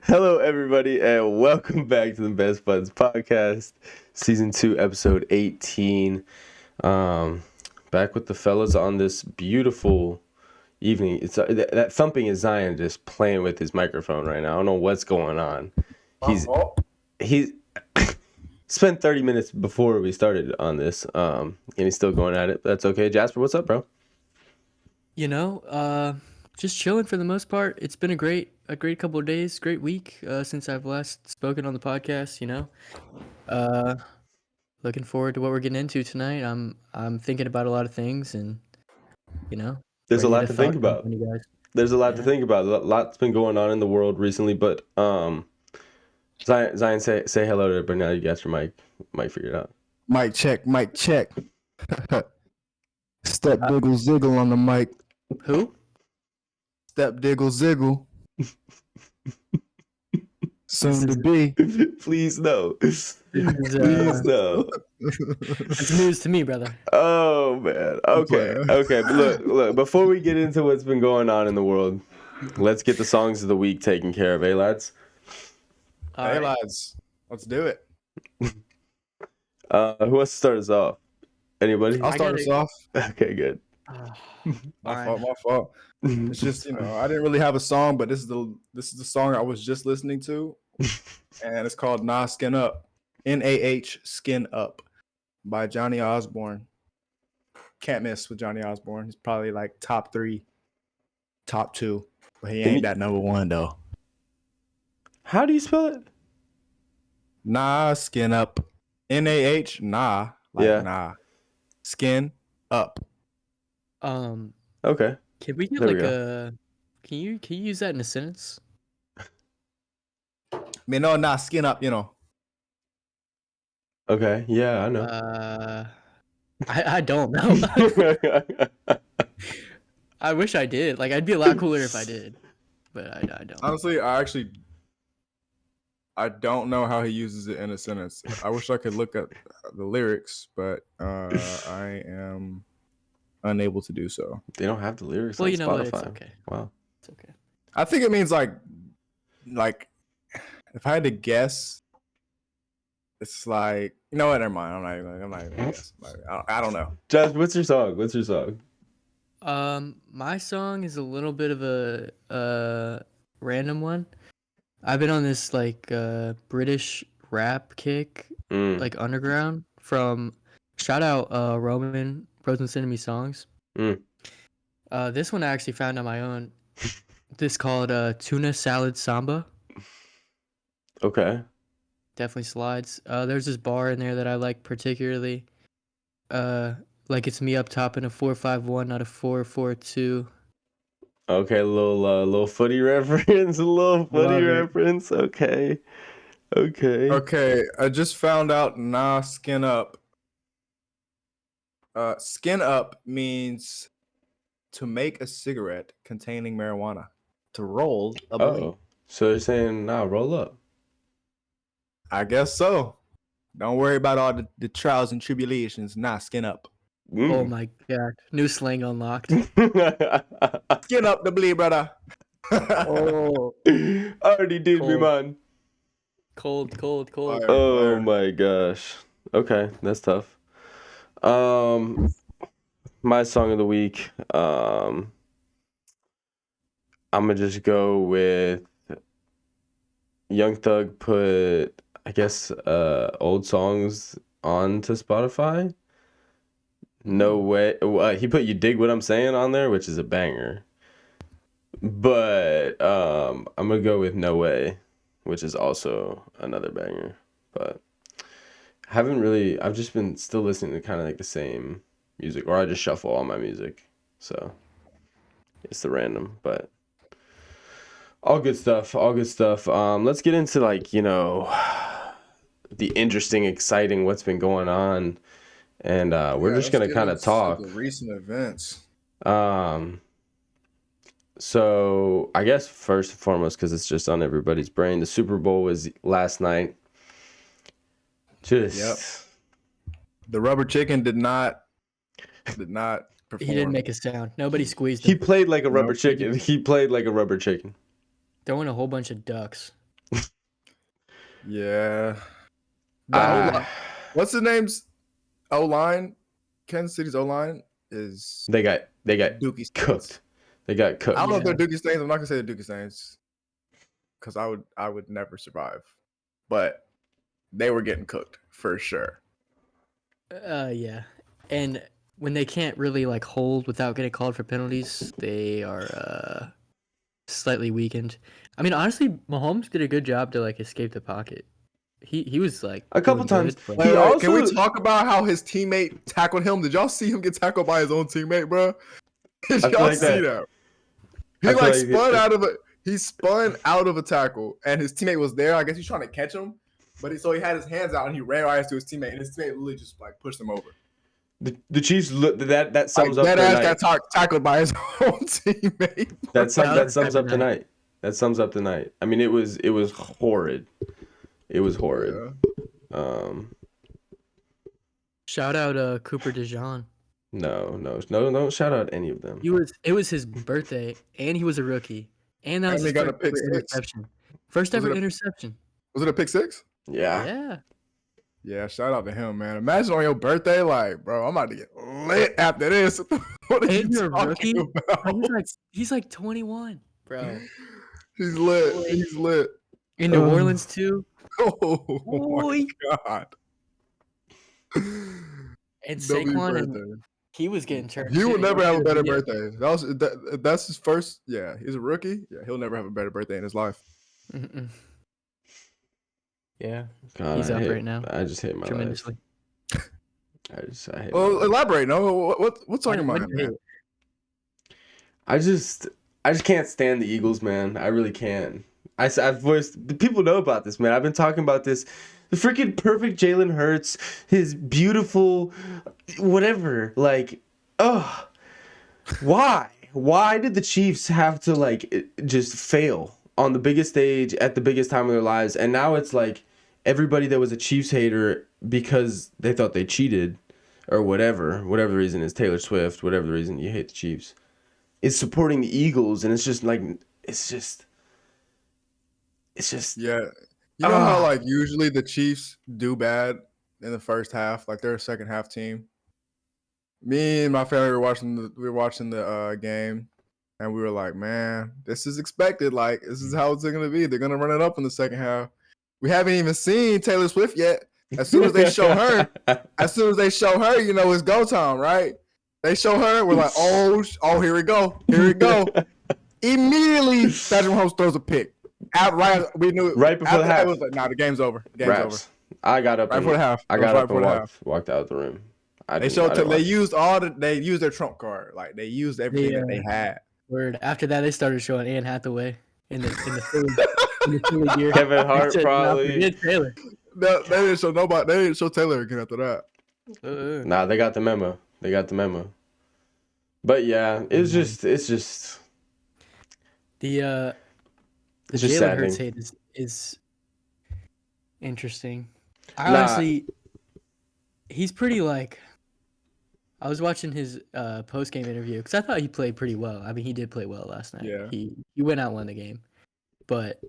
Hello, everybody, and welcome back to the Best Buds Podcast, Season 2, Episode 18. Back with the fellas on this beautiful evening. It's that thumping is Zion just playing with his microphone right now. I don't know what's going on. He's spent 30 minutes before we started on this, and he's still going at it. But that's okay. Jasper, what's up, bro? Just chilling for the most part. It's been a great couple of days, great week since I've last spoken on the podcast. Looking forward to what we're getting into tonight. I'm thinking about a lot of things, and There's a ready lot to think thought dump about. on you guys. There's a lot to Yeah. think about. A lot's been going on in the world recently, but Zion, say hello to everybody now. You got your mic figured out. Mic check. Step diggle ziggle on the mic. Who? Step diggle ziggle. Soon to be. Please no. This is, Please no. It's news to me, brother. Oh man. Okay. But look. Before we get into what's been going on in the world, let's get the songs of the week taken care of, lads? All Hey right. lads, let's do it. Who wants to start us off? Anybody? I'll start us off. Okay, good. My fault. It's just I didn't really have a song, but this is the song I was just listening to, and it's called Nah Skin Up, Nah Skin Up, by Johnny Osborne. Can't miss with Johnny Osborne. He's probably like top 3, top 2, but he ain't that number 1 though. How do you spell it? Nah Skin Up, Nah, nah, like Yeah. nah, skin up. Okay. Can we get There we like go. Can you use that in a sentence? Me no, nah, skin up. Okay. Yeah, I know. I don't know. I wish I did. Like, I'd be a lot cooler if I did, but I don't. Honestly, I don't know how he uses it in a sentence. I wish I could look at the lyrics, but I am unable to do so. They don't have the lyrics Well, on you know Spotify. what? It's okay. Wow. It's okay. I think it means like if I had to guess, it's like what? Never mind. I'm not even gonna guess. I don't know. Jasper, what's your song? My song is a little bit of a random one. I've been on this like British rap kick, like underground from shout out Roman Pros and Send Me Songs. This one I actually found on my own. This called Tuna Salad Samba. Okay. Definitely slides. There's this bar in there that I like particularly. Like it's me up top in a 4-5-1, not a 4-4-2. Okay, a little footy reference, reference. Okay. Okay, I just found out Nah Skin Up. Skin up means to make a cigarette containing marijuana. To roll a blunt. Oh, so they're saying, nah, roll up. I guess so. Don't worry about all the trials and tribulations. Nah, skin up. Oh my god. New slang unlocked. Skin up the bleed, brother. Oh. Already did me, Cold. man. Cold. Fire, Oh fire. my gosh. Okay, that's tough. My song of the week. I'm gonna just go with Young Thug put, I guess, old songs onto Spotify. No way. He put You Dig What I'm Saying on there, which is a banger. But I'm gonna go with No Way, which is also another banger. But I've just been still listening to kind of like the same music, or I just shuffle all my music. So it's the random, but all good stuff. Let's get into the interesting, exciting what's been going on. And we're just going to kind of talk. The recent events. So I guess first and foremost, because it's just on everybody's brain, the Super Bowl was last night. Yep. The rubber chicken did not perform. He didn't make a sound. Nobody squeezed He him. played like a rubber chicken. He played like a rubber chicken. Throwing a whole bunch of ducks. Yeah. The what's the name's O-line? Kansas City's O-line is they got Dookie cooked. Stains. They got cooked. I don't know if they're Dookie Stains. I'm not gonna say they're Dookie Stains because I would never survive. But they were getting cooked for sure. Yeah. And when they can't really like hold without getting called for penalties, they are slightly weakened. I mean, honestly, Mahomes did a good job to like escape the pocket. He was like a couple doing times. good, He also, can we talk about how his teammate tackled him? Did y'all see him get tackled by his own teammate, bro? Did y'all like see that. He like spun out of it. He spun out of a tackle, and his teammate was there. I guess he's trying to catch him, but so he had his hands out and he ran right to his teammate, and his teammate literally just like pushed him over. The Chiefs look that sums like, up their night. Got tackled by his own teammate. That sums up the night. That sums up the night. I mean, it was horrid. It was horrid. Yeah. Shout out Cooper DeJean. No, don't shout out any of them. It was his birthday, and he was a rookie, and that was his got a pick interception. First ever interception. Was it a pick six? Yeah. Yeah, shout out to him, man. Imagine on your birthday, like, bro, I'm about to get lit after this. What are you talking about? He's like 21, bro. He's lit. He's lit. In New Orleans too. Oh my god. And Saquon, and he was getting turned. He will never have a better birthday. That's his first. Yeah, he's a rookie. Yeah, he'll never have a better birthday in his life. Mm-mm. Yeah, God, he's up right now. I just hate my tremendously. Life. I hate. Well, elaborate. No, what's on your mind, man? I just can't stand the Eagles, man. I really can. I've voiced. People know about this, man. I've been talking about this. The freaking perfect Jalen Hurts, his beautiful, whatever. Like, why? Why did the Chiefs have to like just fail on the biggest stage at the biggest time of their lives? And now it's like everybody that was a Chiefs hater because they thought they cheated or whatever the reason is, Taylor Swift, whatever the reason you hate the Chiefs, is supporting the Eagles. And it's just like, it's just. Yeah. You know how like usually the Chiefs do bad in the first half, like they're a second half team. Me and my family were watching the game, and we were like, man, this is expected. Like, this is how it's going to be. They're going to run it up in the second half. We haven't even seen Taylor Swift yet. As soon as they show her, you know, it's go time, right? They show her, we're like, oh, here we go. Immediately, Patrick Mahomes throws a pick. We knew it. Right before the half. It was like, nah, the game's over. The game's over. I got up right before the half. I got up and walked out of the room. They used their trump card. Like they used everything that they had. Word. After that, they started showing Anne Hathaway in the Philly gear. Kevin Hart probably. Taylor. No, they didn't show nobody. They didn't show Taylor again after that. Nah, they got the memo. But yeah, it's just the Jalen Hurts hate is interesting. Honestly, he's pretty like. I was watching his post-game interview because I thought he played pretty well. I mean, he did play well last night. Yeah. He went out and won the game, but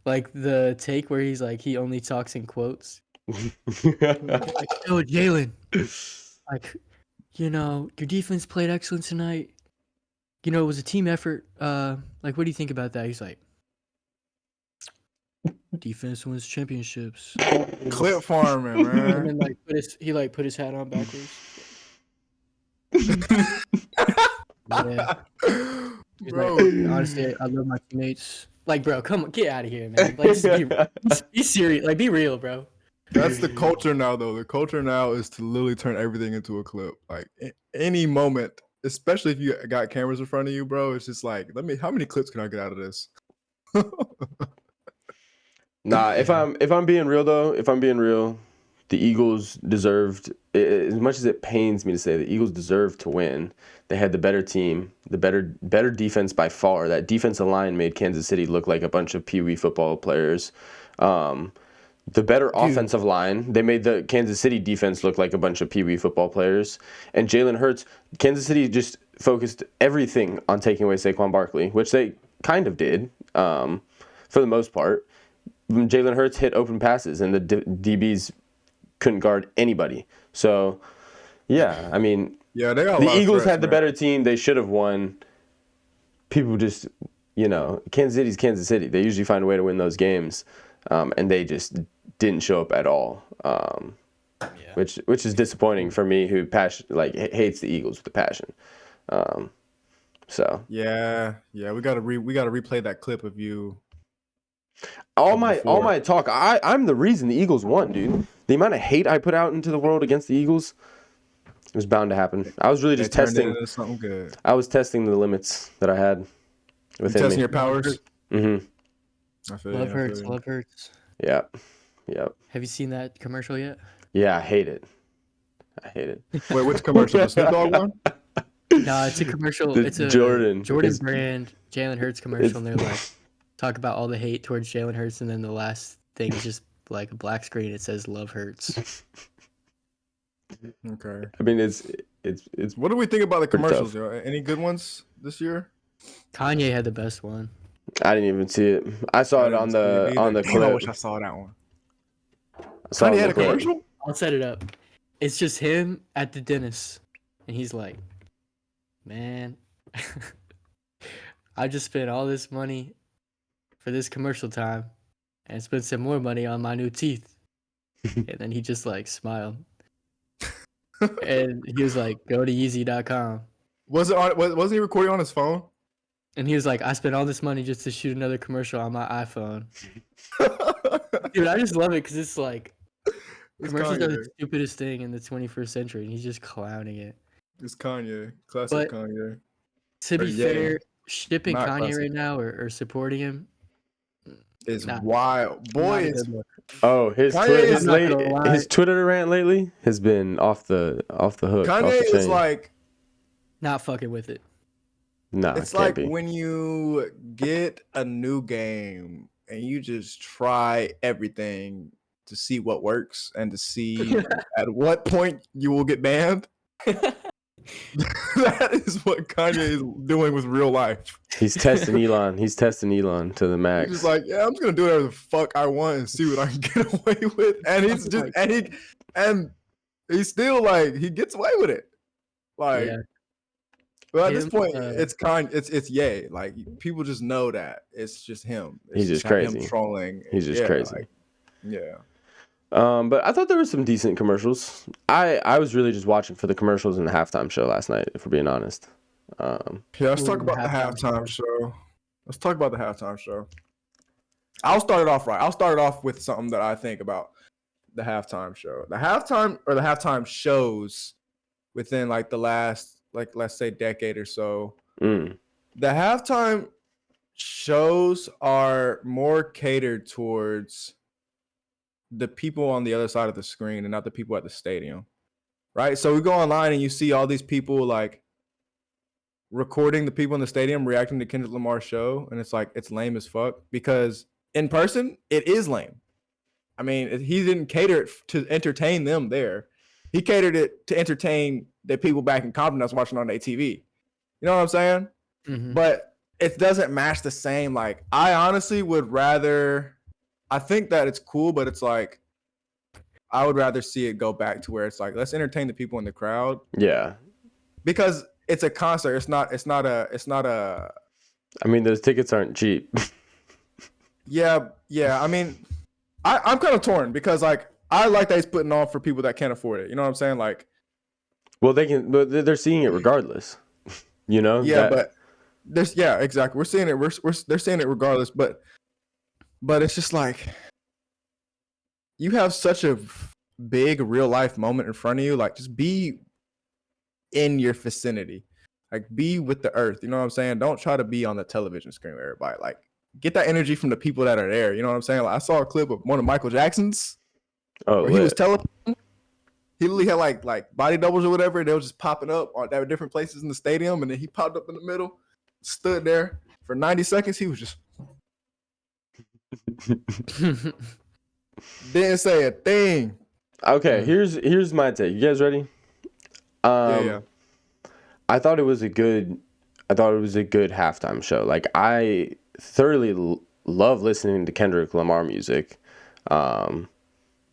like the take where he's like he only talks in quotes. Like, oh, Jalen, like, you know, your defense played excellent tonight. You know, it was a team effort. Like, what do you think about that? He's like, defense wins championships. Clip farming, man. And then like put his hat on backwards. Yeah. Bro, like, honestly, I love my teammates. Like, bro, come on, get out of here, man. Like, just be serious. Like, be real, bro. That's the culture now, though. The culture now is to literally turn everything into a clip. Like, any moment, especially if you got cameras in front of you, bro, it's just like, how many clips can I get out of this? Nah, if I'm being real though, the Eagles deserved, as much as it pains me to say, the Eagles deserved to win. They had the better team, the better defense by far. That defensive line made Kansas City look like a bunch of pee-wee football players. The better offensive line, they made the Kansas City defense look like a bunch of pee-wee football players. And Jalen Hurts, Kansas City just focused everything on taking away Saquon Barkley, which they kind of did for the most part. Jalen Hurts hit open passes, and the DBs couldn't guard anybody. So, yeah, I mean, yeah, they got the a lot of Eagles threats, had the man. better team. They should have won. People just, Kansas City's Kansas City. They usually find a way to win those games, and they just didn't show up at all, which is disappointing for me, who hates the Eagles with a passion. So yeah, we gotta replay that clip of you. All my talk, I'm the reason the Eagles won, dude. The amount of hate I put out into the world against the Eagles, it was bound to happen. I was really just testing. Something good. I was testing the limits that I had within testing me. your powers. Mm-hmm. Love hurts. Yep. Have you seen that commercial yet? Yeah, I hate it. Wait, which commercial? The Snoop Dogg one? No, it's a commercial. It's a Jordan It's, brand Jalen Hurts commercial, and they're like talk about all the hate towards Jalen Hurts, and then the last thing is just like a black screen. It says "Love Hurts." Okay. I mean, it's. What do we think about the commercials, tough. yo? Any good ones this year? Kanye had the best one. I didn't even see it. I saw it on the Damn, clip. I wish I saw that one. Kanye Kanye had a commercial? I'll set it up. It's just him at the dentist, and he's like, "Man, I just spent all this money for this commercial time, and spent some more money on my new teeth." And then he just like smiled, and he was like, "Go to Yeezy.com." Was he recording on his phone? And he was like, "I spent all this money just to shoot another commercial on my iPhone." Dude, I just love it because it's like commercials are the stupidest thing in the 21st century, and he's just clowning it. It's Kanye, classic But Kanye. To be fair, shipping Not Kanye classic. right now or supporting him is wild. Boy, it's his Kanye his Twitter rant lately has been off the hook. Kanye is like not fucking with it. No, it's like when you get a new game and you just try everything to see what works and to see at what point you will get banned. That is what Kanye is doing with real life. He's testing Elon. He's testing Elon to the max. He's just like, yeah, I'm just gonna do whatever the fuck I want and see what I can get away with. And he's just and he's still like he gets away with it. Like, but at this point, it's Ye. Like people just know that it's just him. He's just crazy. Him trolling. He's just crazy. Like, yeah. But I thought there were some decent commercials. I was really just watching for the commercials in the halftime show last night, if we're being honest. Let's talk about the halftime show. Let's talk about the halftime show. I'll start it off right. I'll start it off with something that I think about the halftime show. The halftime shows within like the last, like let's say decade or so. The halftime shows are more catered towards the people on the other side of the screen and not the people at the stadium, right? So we go online and you see all these people like recording the people in the stadium reacting to Kendrick Lamar's show, and it's like it's lame as fuck because in person it is lame. I mean, he didn't cater it to entertain them there. He catered it to entertain the people back in Compton that's watching on their TV. You know what I'm saying? Mm-hmm. But it doesn't match the same. Like, I honestly would rather. I think that it's cool, but it's like I would rather see it go back to where it's like let's entertain the people in the crowd. Yeah, because it's a concert. It's not a. I mean, those tickets aren't cheap. Yeah. I mean, I'm kind of torn because like I like that he's putting on for people that can't afford it. You know what I'm saying? Like, well, but they're seeing it regardless. You know? Yeah, but there's exactly. We're seeing it. They're seeing it regardless, but it's just like you have such a big real life moment in front of you. Like, just be in your vicinity. Like, be with the earth. You know what I'm saying? Don't try to be on the television screen with everybody. Like, get that energy from the people that are there. You know what I'm saying? Like, I saw a clip of one of Michael Jackson's where he was teleporting. He literally had like body doubles or whatever. They were just popping up at different places in the stadium, and then he popped up in the middle, stood there for 90 seconds. He was just didn't say a thing. Okay, here's my take. You guys ready? Yeah. I thought it was a good halftime show. Like, I thoroughly love listening to Kendrick Lamar music.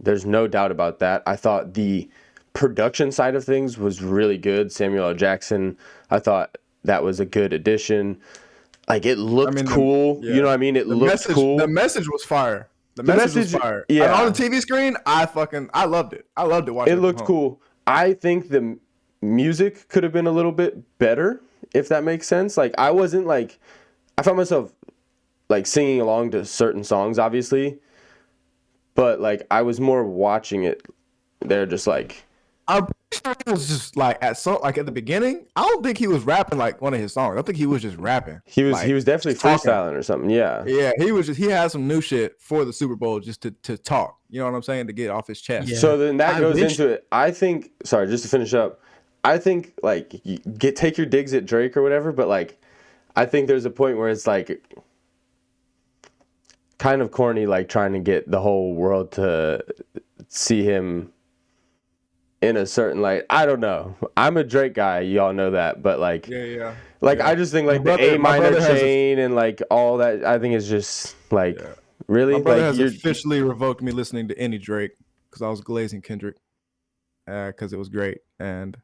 There's no doubt about that. I thought the production side of things was really good. Samuel L. Jackson, I thought that was a good addition. Like, it looked cool. You know what I mean? It looked cool. The message was fire. The message was fire. Yeah. And on the TV screen, I loved it. I loved it watching it. It looked cool. I think the music could have been a little bit better, if that makes sense. Like, I wasn't like, I found myself like singing along to certain songs, obviously, but like I was more watching it. They're just like, I'm pretty sure he was just like at the beginning. I don't think he was rapping like one of his songs. I think he was just rapping. He was definitely freestyling or something. Yeah. Yeah, he had some new shit for the Super Bowl just to talk. You know what I'm saying? To get off his chest. Yeah. So then that goes into it. I think. Sorry, just to finish up. I think like take your digs at Drake or whatever, but like I think there's a point where it's like kind of corny, like trying to get the whole world to see him in a certain light. I don't know. I'm a Drake guy, y'all know that, but like, I just think like the A minor chain and like all that. I think is just like really. My brother like, has officially revoked me listening to any Drake because I was glazing Kendrick, because it was great and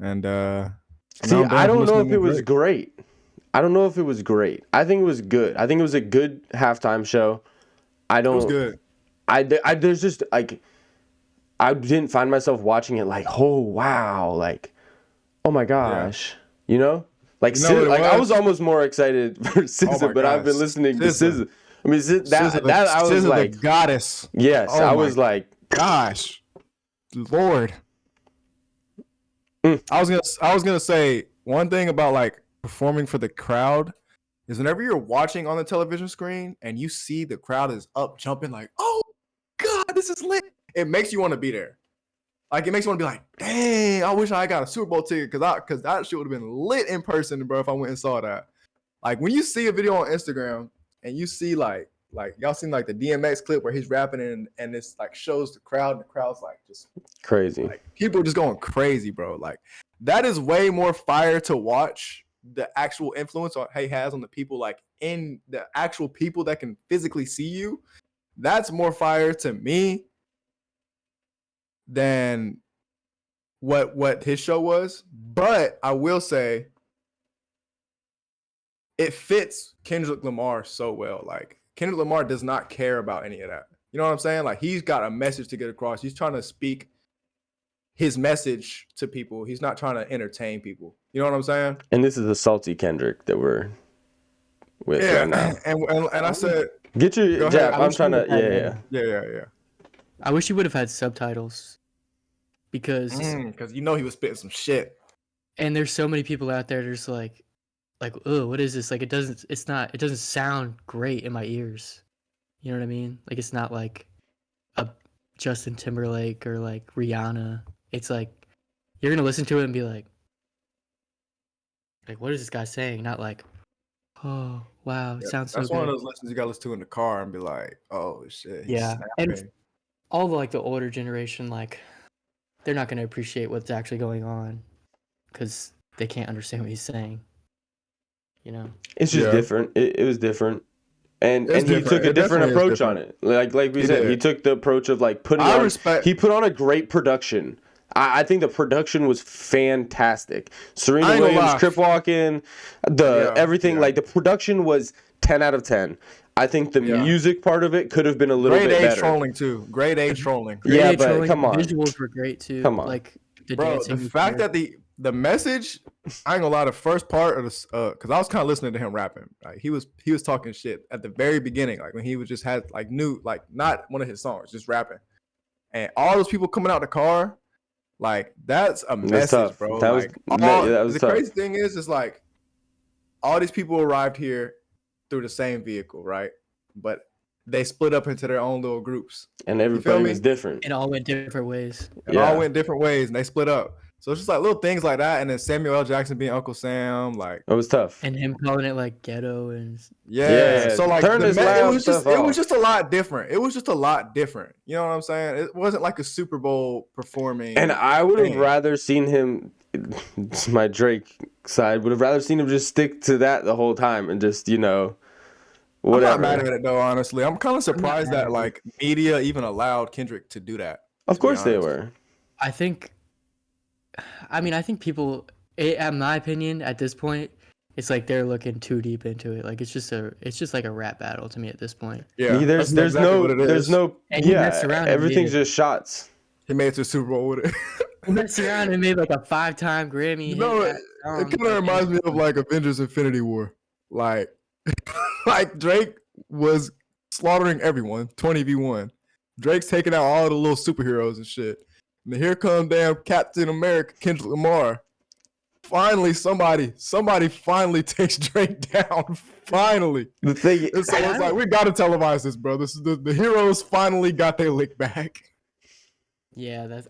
see, I don't know if it was great. I don't know if it was great. I think it was good. I think it was a good halftime show. It was good. There's just like, I didn't find myself watching it like, oh wow, like, oh my gosh, you know, like, I was almost more excited for SZA, but I've been listening to SZA. I mean, that I was like, the goddess. Yes, I was like, gosh, Lord. I was gonna say one thing about like performing for the crowd is whenever you're watching on the television screen and you see the crowd is up jumping like, oh God, this is lit. It makes you want to be there. Like, it makes you want to be like, dang, I wish I got a Super Bowl ticket because that shit would have been lit in person, bro, if I went and saw that. Like, when you see a video on Instagram and you see like y'all seen like the DMX clip where he's rapping and it's like shows the crowd and the crowd's like just crazy. Like, people are just going crazy, bro. Like, that is way more fire to watch the actual influence he has on the people, like in the actual people that can physically see you. That's more fire to me than what his show was. But I will say it fits Kendrick Lamar so well. Like, Kendrick Lamar does not care about any of that. You know what I'm saying? Like, he's got a message to get across. He's trying to speak his message to people. He's not trying to entertain people. You know what I'm saying? And this is a salty Kendrick that we're with right now. And I said, get your jab. I'm trying to yeah. I wish he would have had subtitles because you know he was spitting some shit. And there's so many people out there just like, oh, what is this? Like, it doesn't sound great in my ears. You know what I mean? Like, it's not like a Justin Timberlake or like Rihanna. It's like you're gonna listen to it and be like, what is this guy saying? Not like, oh wow, it sounds so good. That's one of those lessons you gotta listen to in the car and be like, oh shit. Yeah, and all the the older generation, like, they're not gonna appreciate what's actually going on because they can't understand what he's saying. You know, it's just different. It was different. And he took a different approach on it. Like we said, he took the approach of like he put on a great production. I think the production was fantastic. Serena Williams, Crip Walkin', everything, like the production was 10 out of 10. I think the music part of it could have been a little bit better. Trolling too. Grade A trolling. But come on. Visuals were great too. Come on. Like the fact that the message, I ain't gonna lie, the first part of this, because I was kind of listening to him rapping. Like, he was talking shit at the very beginning, like when he was just had like new, like not one of his songs, just rapping, and all those people coming out the car, like that's a message, bro. The crazy thing is like all these people arrived here through the same vehicle, right? But they split up into their own little groups, and everybody was different. It all went different ways. And they split up. So it's just like little things like that, and then Samuel L. Jackson being Uncle Sam, like it was tough, and him calling it like ghetto and So like it was just a lot different. It was just a lot different. You know what I'm saying? It wasn't like a Super Bowl performing. And I would have rather seen him. My Drake side would have rather seen him just stick to that the whole time and just I'm not mad at it though, honestly. I'm kind of surprised that like media even allowed Kendrick to do that. Of course they were. I think people, in my opinion, at this point, it's like they're looking too deep into it. Like it's just like a rap battle to me at this point. Yeah, there's no and everything's just shots. He made it to the Super Bowl with it. He messed around and made like a 5-time Grammy. You know, it kind of reminds me of like Avengers Infinity War. Like, like Drake was slaughtering everyone, 20v1. Drake's taking out all the little superheroes and shit. And then here comes damn Captain America, Kendrick Lamar. Finally, somebody finally takes Drake down. Finally. The thing, and so it's like, we got to televise this, bro. This is the heroes finally got their lick back. Yeah,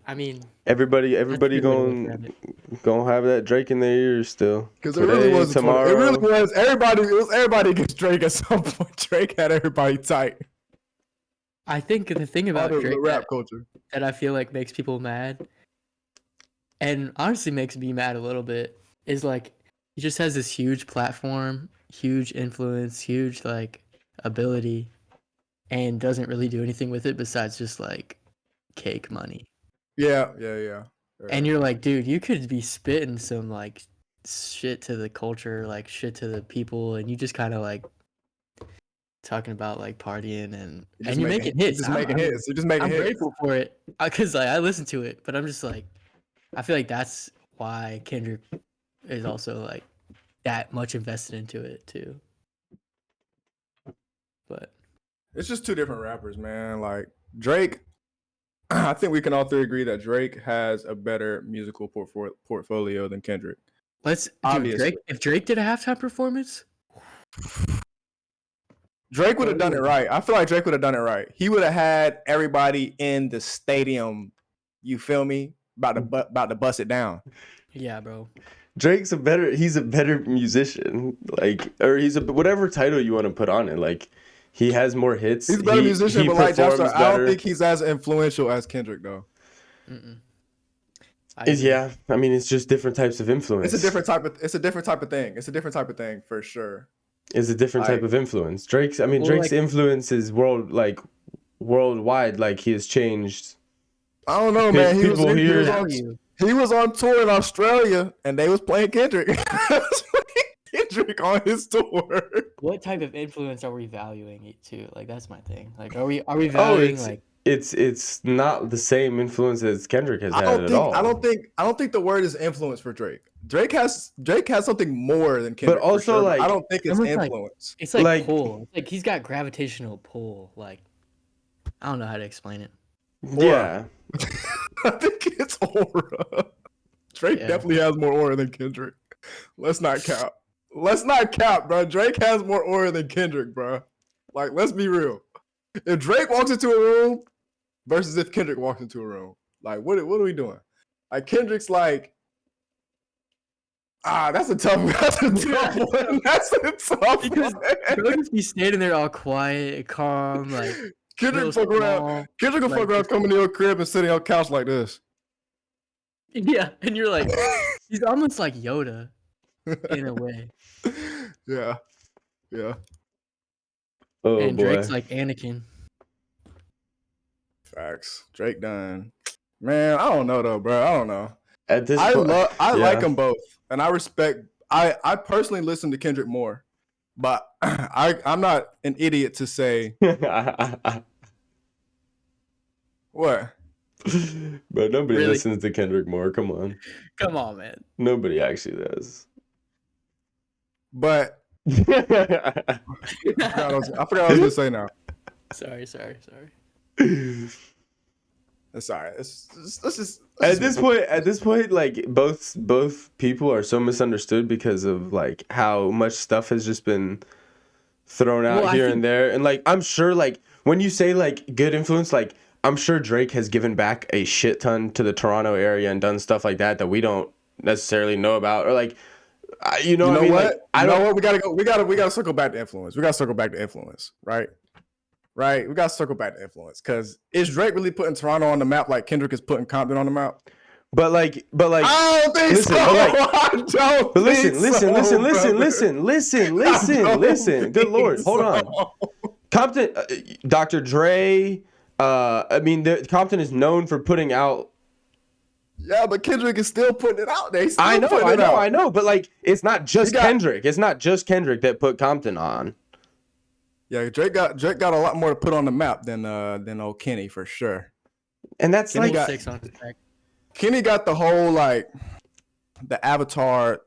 everybody gonna have that Drake in their ears still. Because it really was tomorrow. It really was everybody against Drake at some point. Drake had everybody tight. I think the thing about Drake the rap culture that I feel like makes people mad, and honestly makes me mad a little bit, is like he just has this huge platform, huge influence, huge like ability, and doesn't really do anything with it besides just like cake money. Yeah. And you're like, dude, you could be spitting some like shit to the culture, like shit to the people, and you just kind of like talking about like partying and you're making hits. You're just making hits. I'm grateful for it because like I listen to it, but I'm just like, I feel like that's why Kendrick is also like that much invested into it too. But it's just two different rappers, man. Like Drake, I think we can all three agree that Drake has a better musical portfolio than Kendrick. If Drake did a halftime performance, Drake would have done it right. I feel like Drake would have done it right. He would have had everybody in the stadium. You feel me? About to bust it down. Yeah, bro. He's a better musician. Like, or he's whatever title you want to put on it. Like, he has more hits. He's a better musician, but like I don't think he's as influential as Kendrick though. Yeah, I mean, it's just different types of influence. It's a different type of thing for sure. It's a different type of influence. Drake's influence is worldwide. Like, he has changed. I don't know, man. He was on tour in Australia, and they was playing Kendrick. Kendrick on his tour. What type of influence are we valuing it to? Like, that's my thing. Like, are we valuing It's not the same influence as Kendrick has had at all. I don't think the word is influence for Drake. Drake has something more than Kendrick. But also, but I don't think it's influence. It's like pull. It's like he's got gravitational pull. Like, I don't know how to explain it. Yeah. I think it's aura. Drake definitely has more aura than Kendrick. Let's not cap, bro. Drake has more aura than Kendrick, bro. Like, let's be real. If Drake walks into a room versus if Kendrick walks into a room, like, what are we doing? Like, Kendrick's like, that's a tough one. That's a tough one. He'll just be standing there all quiet, calm, like. Kendrick will fuck around, coming to your crib and sitting on the couch like this. Yeah, and you're like, he's almost like Yoda in a way. Yeah. Oh, and Drake's like Anakin. Facts. Drake done. Man, I don't know though, bro. I don't know. At this point, I like them both, and I respect. I personally listen to Kendrick more. But I'm not an idiot to say what? But nobody listens to Kendrick more. Come on, man. Nobody actually does. But I forgot what I was gonna say now. Sorry. It's all right. Let's just at this point, like both people are so misunderstood because of like how much stuff has just been thrown out here and there, and like I'm sure like when you say like good influence, like I'm sure Drake has given back a shit ton to the Toronto area and done stuff like that we don't necessarily know about, or like you know what I mean? Like, we gotta circle back to influence. Right? Right, we got to circle back to influence because is Drake really putting Toronto on the map like Kendrick is putting Compton on the map? But like, I don't think listen, so. but like, I don't but listen, think listen, so, listen, brother. listen. Good Lord, hold on. Compton, Dr. Dre. I mean, Compton is known for putting out. Yeah, but Kendrick is still putting it out there. He's still I putting it know. But like, it's not just got- Kendrick. It's not just Kendrick that put Compton on. Yeah, Drake got a lot more to put on the map than old Kenny for sure. And that's Kenny like got 6 on his back. Kenny got the whole like the avatars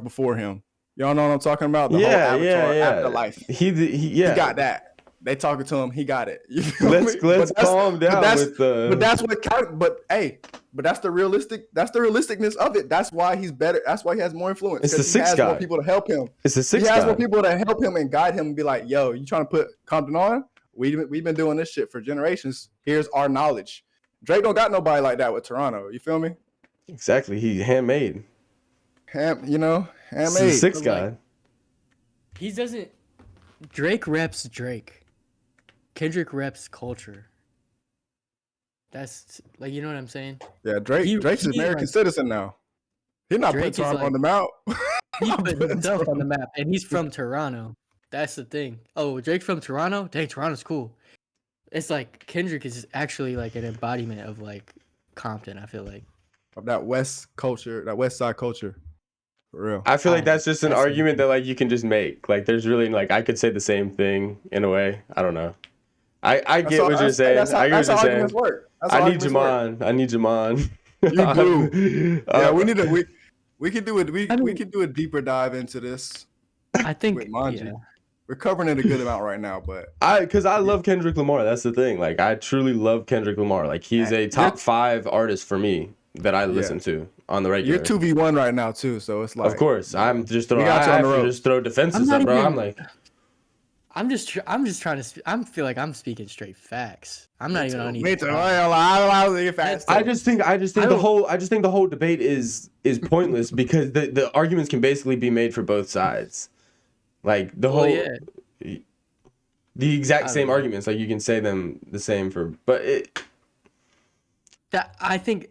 before him. Y'all know what I'm talking about? The whole Avatar afterlife. He got that. They talking to him. He got it. You feel let's me? calm down with the. But that's what count. But hey, but that's the realisticness of it. That's why he's better. That's why he has more influence. It's the He has sixth guy. more people to help him. It's the sixth He has guy. more people to help him and guide him and be like, "Yo, you trying to put Compton on? We've been doing this shit for generations. Here's our knowledge." Drake don't got nobody like that with Toronto. You feel me? Exactly. He handmade. Handmade. It's the sixth guy. Like, he doesn't. Drake reps Drake. Kendrick reps culture. That's like, you know what I'm saying? Yeah, Drake's an American citizen now. He's not putting Toronto on the map. He put himself on the map, and he's from Toronto. That's the thing. Oh, Drake's from Toronto? Dang, Toronto's cool. It's like Kendrick is actually like an embodiment of like Compton, I feel like. Of that West culture, that West Side culture. For real. I feel like that's just an argument that like you can just make. Like there's really like I could say the same thing in a way. I don't know. I get what you're saying. I get what you're saying. I need Jamon. You do. Yeah, we can do it. We can do a deeper dive into this. I think with Manji. We're covering it a good amount right now, but because I love Kendrick Lamar. That's the thing. Like I truly love Kendrick Lamar. Like he's a top 5 artist for me that I listen to on the regular. You're 2v1 right now too, so it's like. Of course, I'm just throwing. I have to just throw defenses up, bro. I'm like. I'm just trying to. I feel like I'm speaking straight facts. I'm not even on. Me too. I just think the whole debate is pointless because the arguments can basically be made for both sides. Like the whole, the exact same arguments. Like you can say them the same for, but that I think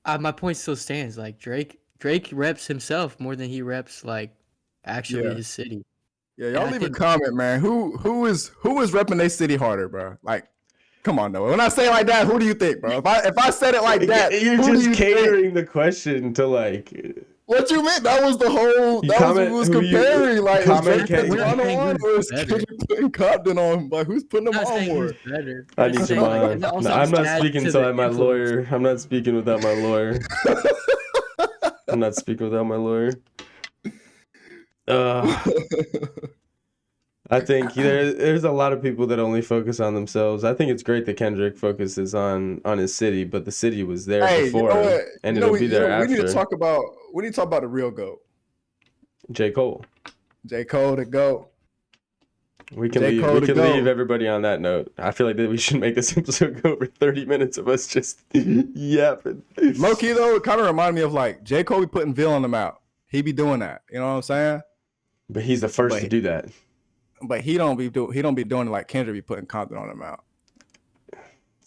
my point still stands. Like Drake reps himself more than he reps like actually his city. Yeah, y'all leave a comment, man. Who is repping their city harder, bro? Like, come on, Noah. When I say it like that, who do you think, bro? If I said it like that, you're just catering the question to like. What you meant? That was the whole. That was what was comparing. Like, is Drake putting Toronto on, or is Kendrick putting Compton on? Like, who's putting them on more? I need Jamon. I'm not speaking without my lawyer. I'm not speaking without my lawyer. I'm not speaking without my lawyer. I think there's a lot of people that only focus on themselves. I think it's great that Kendrick focuses on his city, but the city was there before, and it'll be there after. We need to talk about the real GOAT. J. Cole. J. Cole to GOAT. We can leave everybody on that note. I feel like that we should make this episode go over 30 minutes of us just yapping. Low key though, it kind of reminded me of like J. Cole be putting Ville on the map. He be doing that. You know what I'm saying? But he's the first to do that. But he don't be doing it like Kendrick be putting Compton on him out.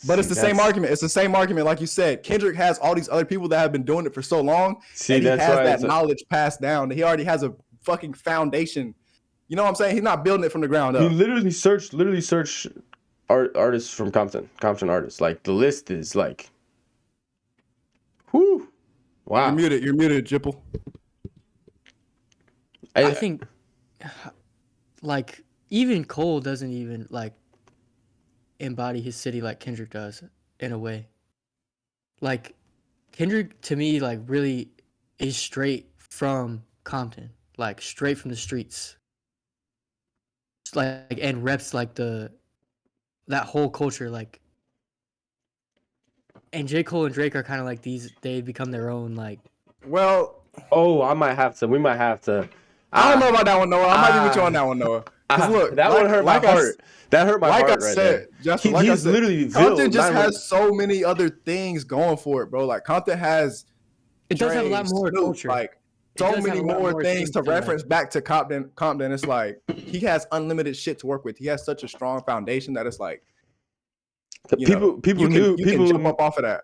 But it's the same argument. It's the same argument, like you said. Kendrick has all these other people that have been doing it for so long. And he has that knowledge passed down. He already has a fucking foundation. You know what I'm saying? He's not building it from the ground up. He literally search artists from Compton artists. Like the list is like, whoo, wow. You're muted, Jipple. I think, like, even Cole doesn't even, like, embody his city like Kendrick does, in a way. Like, Kendrick, to me, like, really is straight from Compton. Like, straight from the streets. Like, and reps, like, that whole culture, like. And J. Cole and Drake are kind of like they become their own, like. Well. Oh, we might have to. I don't know about that one, Noah. I might be with you on that one, Noah. Look, that one hurt my heart. That hurt my heart right there. He's literally Compton just has so many other things going for it, bro. Like Compton has. It does have a lot more culture. Like so many more things to reference back to Compton. It's like he has unlimited shit to work with. He has such a strong foundation that it's like. People can jump up off of that.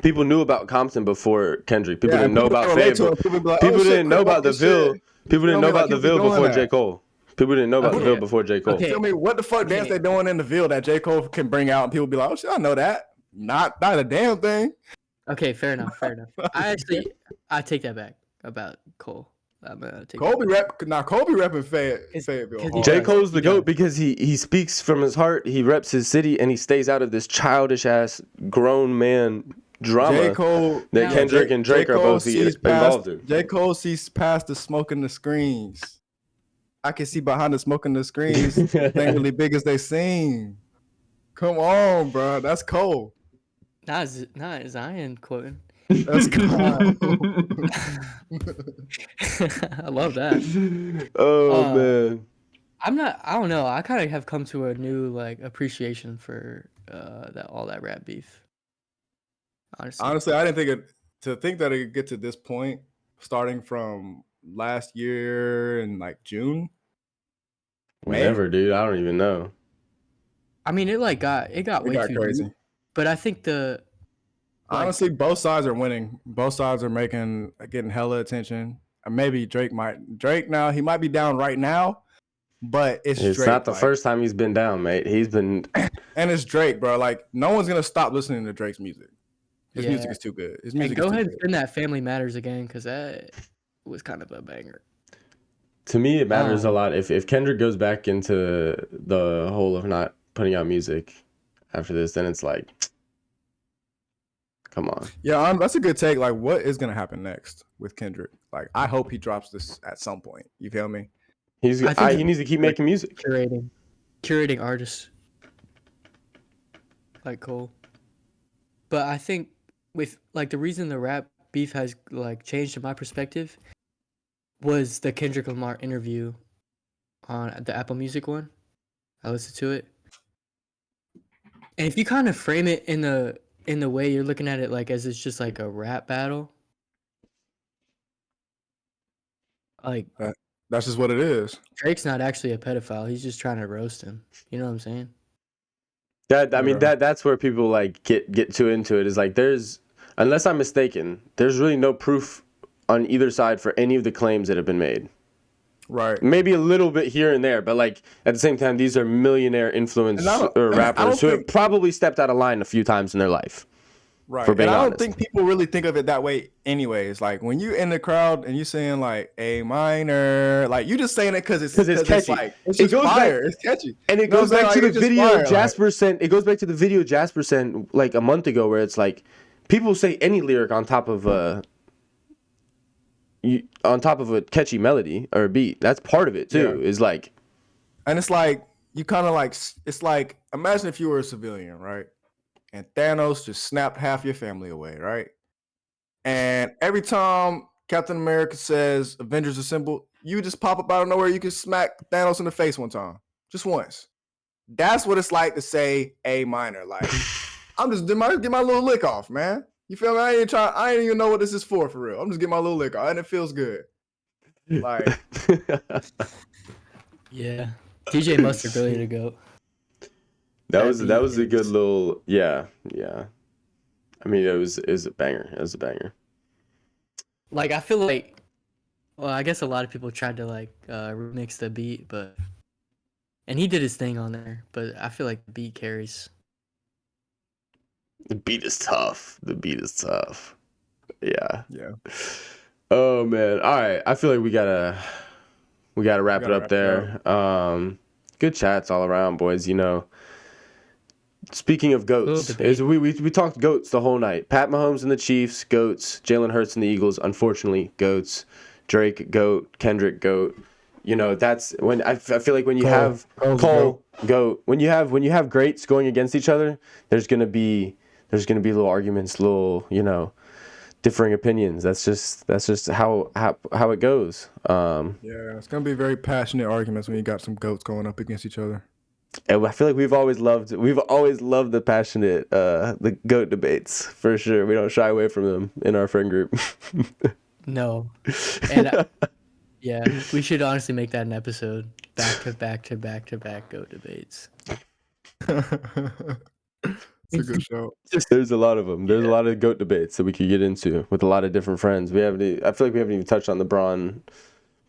people knew about Compton before Kendrick. People didn't know about Fayetteville. People didn't know about the Ville. People didn't know about the Ville before J. Cole. People didn't know about the Ville before J. Cole. Tell me what the fuck dance they doing in the Ville that J. Cole can bring out and people be like, oh shit, I know that. Not a damn thing. Okay, fair enough. I take that back about Cole. Kobe repping Fayetteville. J. Cole's the GOAT because he speaks from his heart. He reps his city and he stays out of this childish ass grown man drama that Kendrick and Drake are both involved in. J. Cole sees past the smoke in the screens. I can see behind the smoke in the screens. They ain't really big as they seem. Come on, bro. That's Cole. Not Zion quoting. That's Cole. I love that. Oh man. I don't know. I kind of have come to a new like appreciation for all that rap beef. Honestly, I didn't think that it could get to this point, starting from last year in like June. Whenever, dude. I don't even know. I mean, it got way too crazy. deep, but I think honestly, both sides are winning. Both sides are getting hella attention. Maybe Drake now, he might be down right now, but it's Drake, not the first time he's been down, mate. He's been and it's Drake, bro. Like no one's gonna stop listening to Drake's music. His music is too good. His music. Go ahead and spin that Family Matters again, because that was kind of a banger. To me, it matters a lot. If Kendrick goes back into the hole of not putting out music after this, then it's like, come on. Yeah, that's a good take. Like, what is gonna happen next with Kendrick? Like, I hope he drops this at some point. You feel me? He needs to keep making music, curating artists like Cole. But I think with like the reason the rap beef has like changed in my perspective was the Kendrick Lamar interview on the Apple Music one. I listened to it, and if you kind of frame it in the way you're looking at it, like as it's just like a rap battle, like that's just what it is. Drake's not actually a pedophile. He's just trying to roast him. You know what I'm saying? That's where people like get too into it. Is like unless I'm mistaken, there's really no proof on either side for any of the claims that have been made. Right. Maybe a little bit here and there, but like at the same time, these are millionaire rappers who have probably stepped out of line a few times in their life. Right. And I don't think people really think of it that way anyways. Like when you're in the crowd and you're saying like A minor, like you just saying it because it's catchy. It's just fire. It's catchy. And it goes back to the video Jasper sent. It goes back to the video Jasper sent like a month ago where it's like people say any lyric on top of a catchy melody or a beat. That's part of it too. Is like, and it's like you kind of like it's like imagine if you were a civilian, right? And Thanos just snapped half your family away, right? And every time Captain America says Avengers Assemble, you just pop up out of nowhere. You can smack Thanos in the face one time, just once. That's what it's like to say A minor. Like I'm just get my little lick off, man. You feel me? I ain't even know what this is for real. I'm just getting my little lick off, and it feels good. Like, yeah, DJ Mustard really to go. That was a good little yeah. I mean, it was a banger. It was a banger. Like I feel like, well, I guess a lot of people tried to like remix the beat, and he did his thing on there. But I feel like the beat carries. The beat is tough. Yeah. Oh man. All right. I feel like we gotta wrap it up there. Good chats all around, boys. You know. Speaking of goats, we talked goats the whole night. Pat Mahomes and the Chiefs, goats. Jalen Hurts and the Eagles, unfortunately, goats. Drake, goat. Kendrick, goat. You know, that's when I feel like when you have Cole, goat. When you have greats going against each other, there's gonna be little arguments, little differing opinions. That's just how it goes. Yeah, it's gonna be very passionate arguments when you got some goats going up against each other. And I feel like we've always loved the passionate the goat debates for sure. We don't shy away from them in our friend group. No, and yeah, we should honestly make that an episode. Back to back goat debates. It's a good show. There's a lot of them. There's a lot of GOAT debates that we could get into with a lot of different friends. I feel like we haven't even touched on the Braun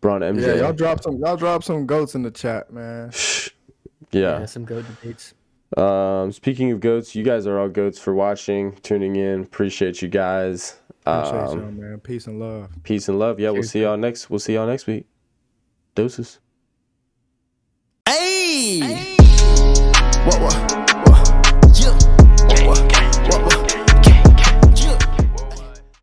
MJ. Yeah, y'all drop some goats in the chat, man. Yeah, some GOAT debates. Speaking of goats, you guys are all goats for watching, tuning in. Appreciate you guys. Appreciate y'all, man. Peace and love. Peace and love. Yeah, Cheers, we'll see y'all next week. Deuces.